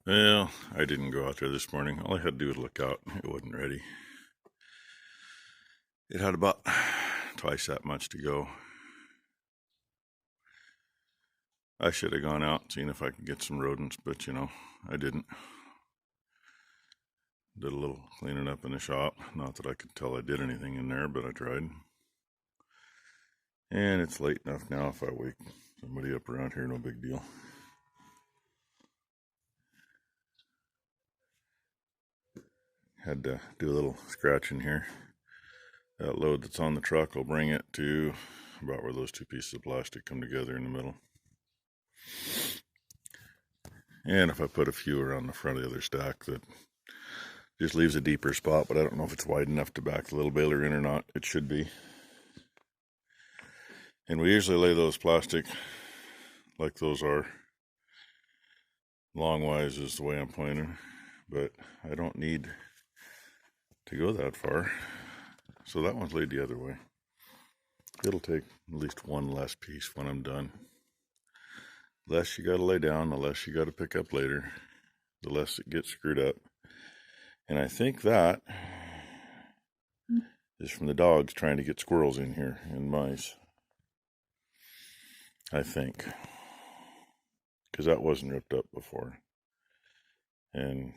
Well, I didn't go out there this morning. All I had to do was look out. It wasn't ready. It had about twice that much to go. I should have gone out and seen if I could get some rodents, but I didn't. Did a little cleaning up in the shop. Not that I could tell I did anything in there, but I tried. And it's late enough now. If I wake somebody up around here, no big deal. Had to do a little scratching here. That load that's on the truck will bring it to about where those two pieces of plastic come together in the middle. And if I put a few around the front of the other stack, that just leaves a deeper spot, but I don't know if it's wide enough to back the little baler in or not. It should be. And we usually lay those plastic like those are. Longwise is the way I'm pointing, but I don't need to go that far. So that one's laid the other way. It'll take at least one less piece when I'm done. The less you gotta lay down, the less you gotta pick up later, the less it gets screwed up. And I think that is from the dogs trying to get squirrels in here and mice. I think. Because that wasn't ripped up before. And,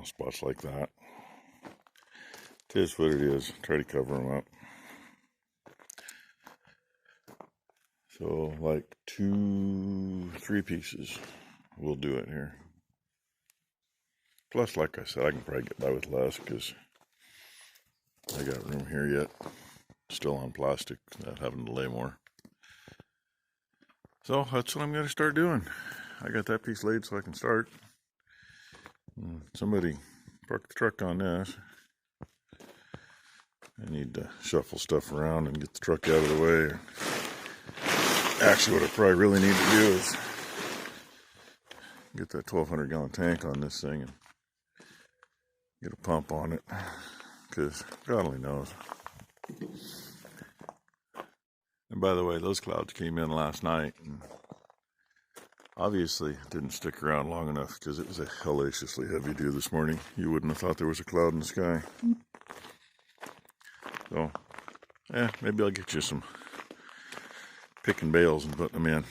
spots like that. It is what it is. Try to cover them up. So, like 2-3 pieces will do it here. Plus, like I said, I can probably get by with less because I got room here yet. Still on plastic, not having to lay more. So, that's what I'm going to start doing. I got that piece laid so I can start. Somebody parked the truck on this. I need to shuffle stuff around and get the truck out of the way. Actually, what I probably really need to do is get that 1,200 gallon tank on this thing and get a pump on it, because God only knows. And by the way, those clouds came in last night and obviously didn't stick around long enough because it was a hellaciously heavy dew this morning. You wouldn't have thought there was a cloud in the sky. So, maybe I'll get you some picking bales and put them in.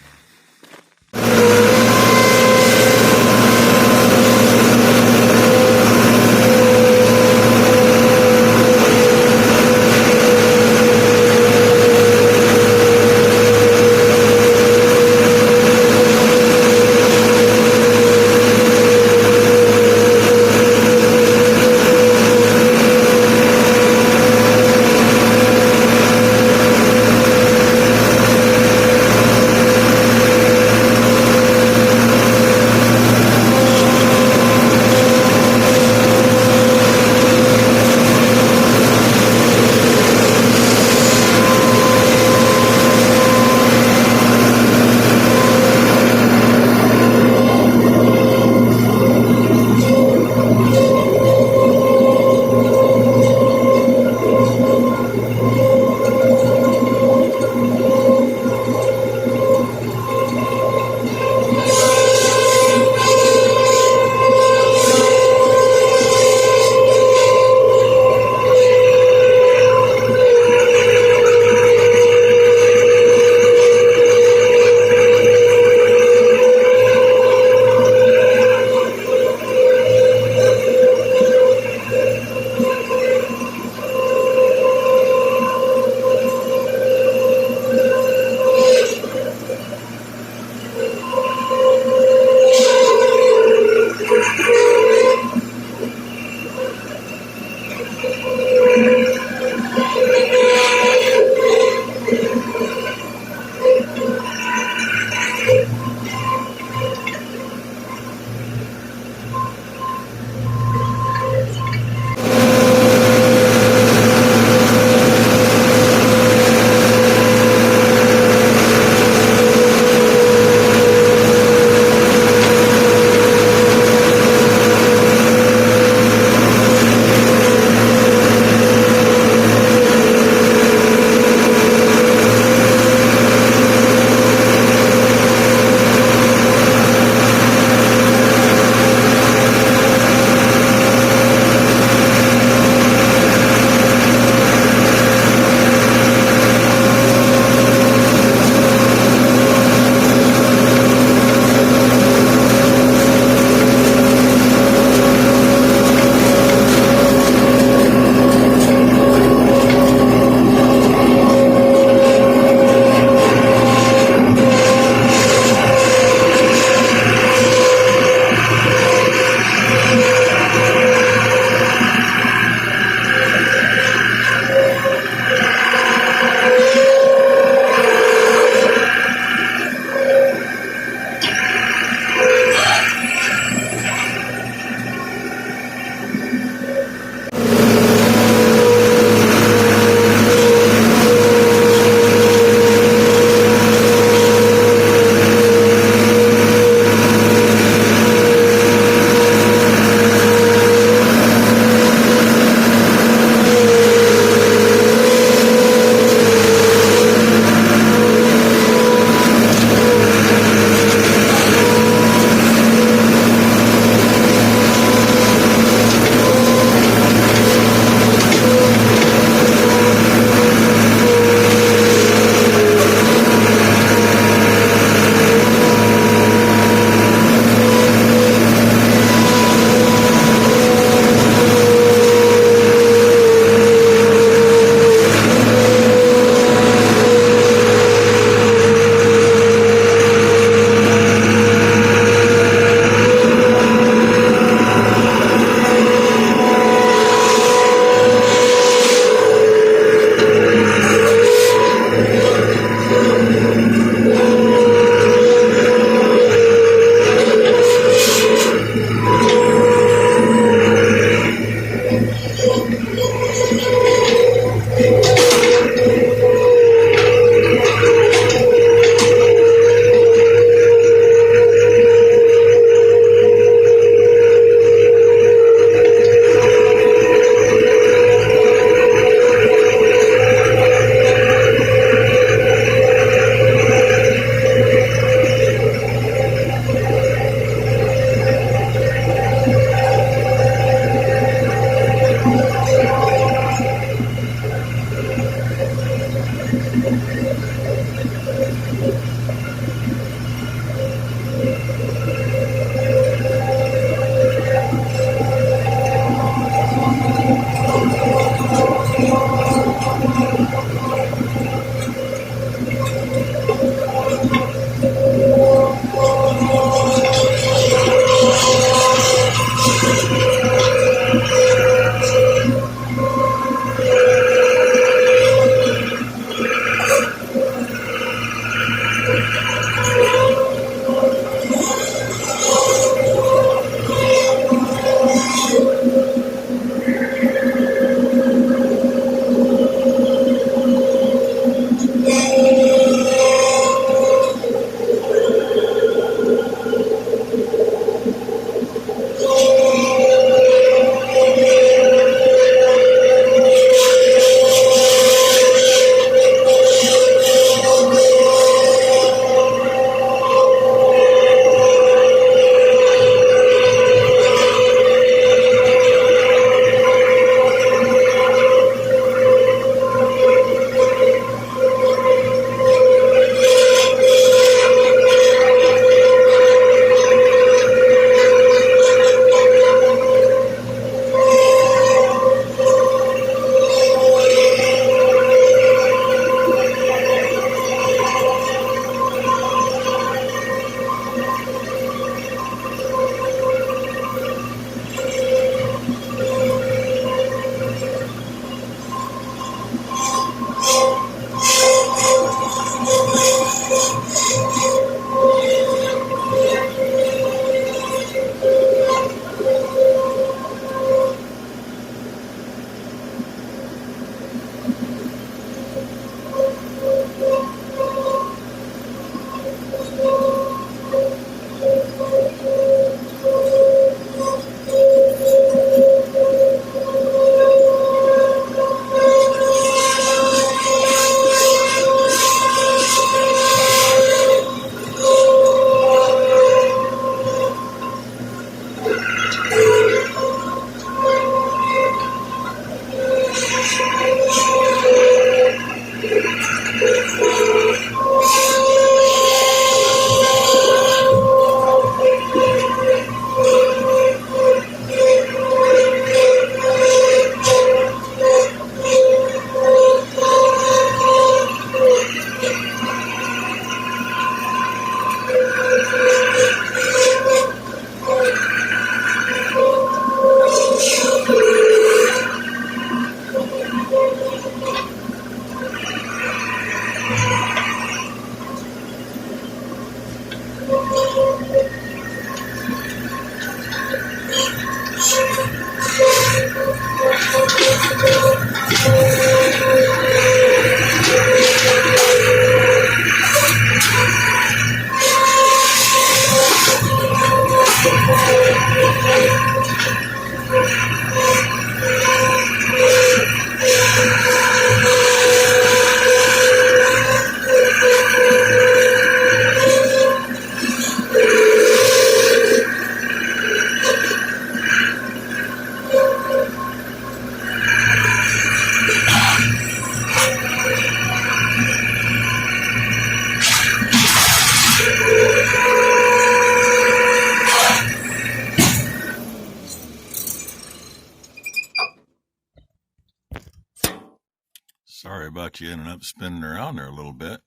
Sorry about you ending up spinning around there a little bit.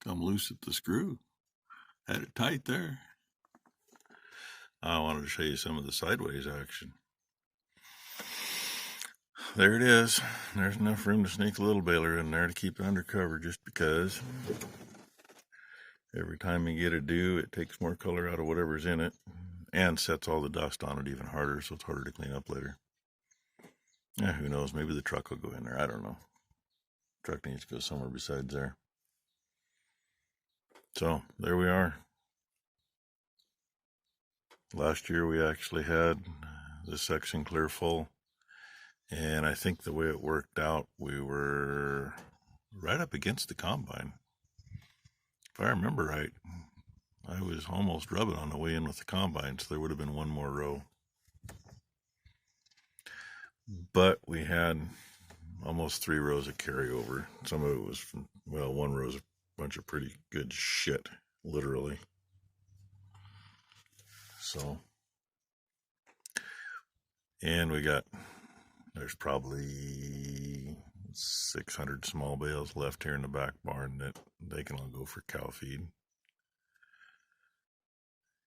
Come loose at the screw. Had it tight there. I wanted to show you some of the sideways action. There it is. There's enough room to sneak a little baler in there to keep it under cover, just because every time you get a dew, it takes more color out of whatever's in it and sets all the dust on it even harder, so it's harder to clean up later. Yeah, who knows? Maybe the truck will go in there. I don't know. The truck needs to go somewhere besides there. So there we are. Last year we actually had this section clear full, and I think the way it worked out, we were right up against the combine. If I remember right, I was almost rubbing on the way in with the combine, so there would have been one more row. But we had almost 3 rows of carryover. Some of it was from, well, one row's a bunch of pretty good shit, literally. So, and there's probably 600 small bales left here in the back barn that they can all go for cow feed.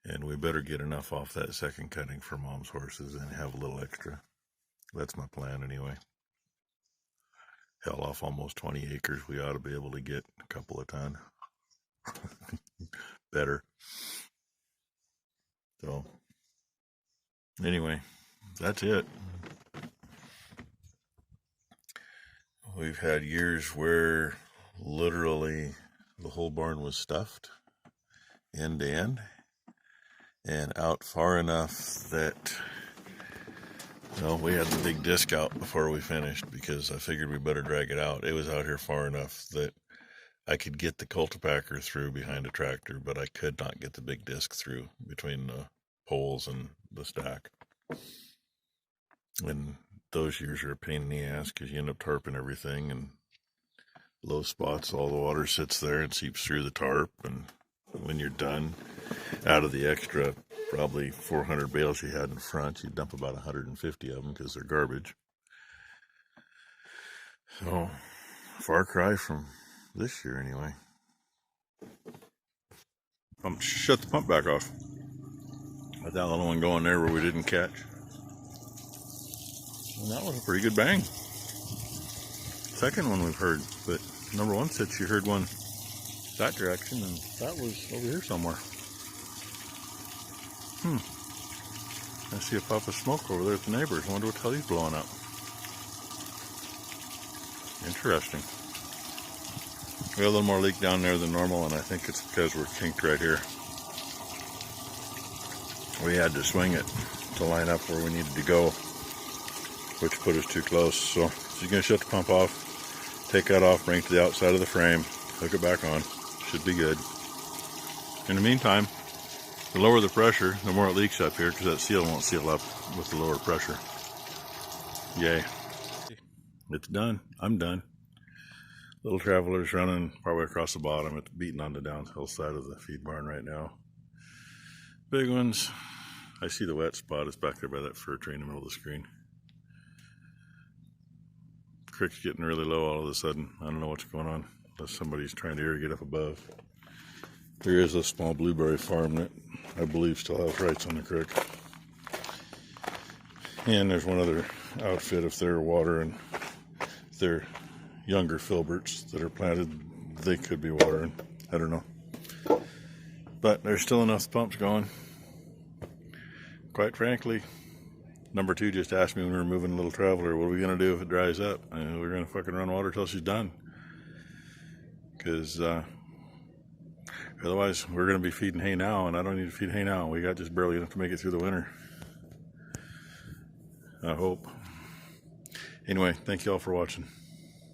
And we better get enough off that second cutting for Mom's horses and have a little extra. That's my plan anyway. Hell, off almost 20 acres, we ought to be able to get a couple of ton. Better. So, anyway, that's it. We've had years where literally the whole barn was stuffed end to end and out far enough that, well, we had the big disc out before we finished because I figured we better drag it out. It was out here far enough that I could get the cultipacker through behind a tractor, but I could not get the big disc through between the poles and the stack. And those years are a pain in the ass because you end up tarping everything, and low spots, all the water sits there and seeps through the tarp, and when you're done, out of the extra probably 400 bales you had in front, you dump about 150 of them because they're garbage. So, far cry from this year anyway. Shut the pump back off. Got that little one going there where we didn't catch. And that was a pretty good bang. Second one we've heard, but number one said she heard one that direction, and that was over here somewhere. I see a puff of smoke over there at the neighbors. I wonder what the hell he's blowing up. Interesting. We have a little more leak down there than normal, and I think it's because we're kinked right here. We had to swing it to line up where we needed to go, which put us too close. So she's going to shut the pump off, take that off, bring it to the outside of the frame, hook it back on. Should be good. In the meantime, the lower the pressure, the more it leaks up here because that seal won't seal up with the lower pressure. Yay. It's done. I'm done. Little Traveler's running partway across the bottom. It's beating on the downhill side of the feed barn right now. Big ones. I see the wet spot. It's back there by that fir tree in the middle of the screen. Creek's getting really low all of a sudden. I don't know what's going on. Unless somebody's trying to irrigate up above. There is a small blueberry farm that I believe still has rights on the creek. And there's one other outfit, if they're watering, if they're younger filberts that are planted, they could be watering. I don't know. But there's still enough pumps going. Quite frankly, number 2 just asked me when we were moving Little Traveler, what are we going to do if it dries up? And we're going to fucking run water till she's done. Because otherwise we're going to be feeding hay now, and I don't need to feed hay now. We got just barely enough to make it through the winter. I hope. Anyway, thank you all for watching.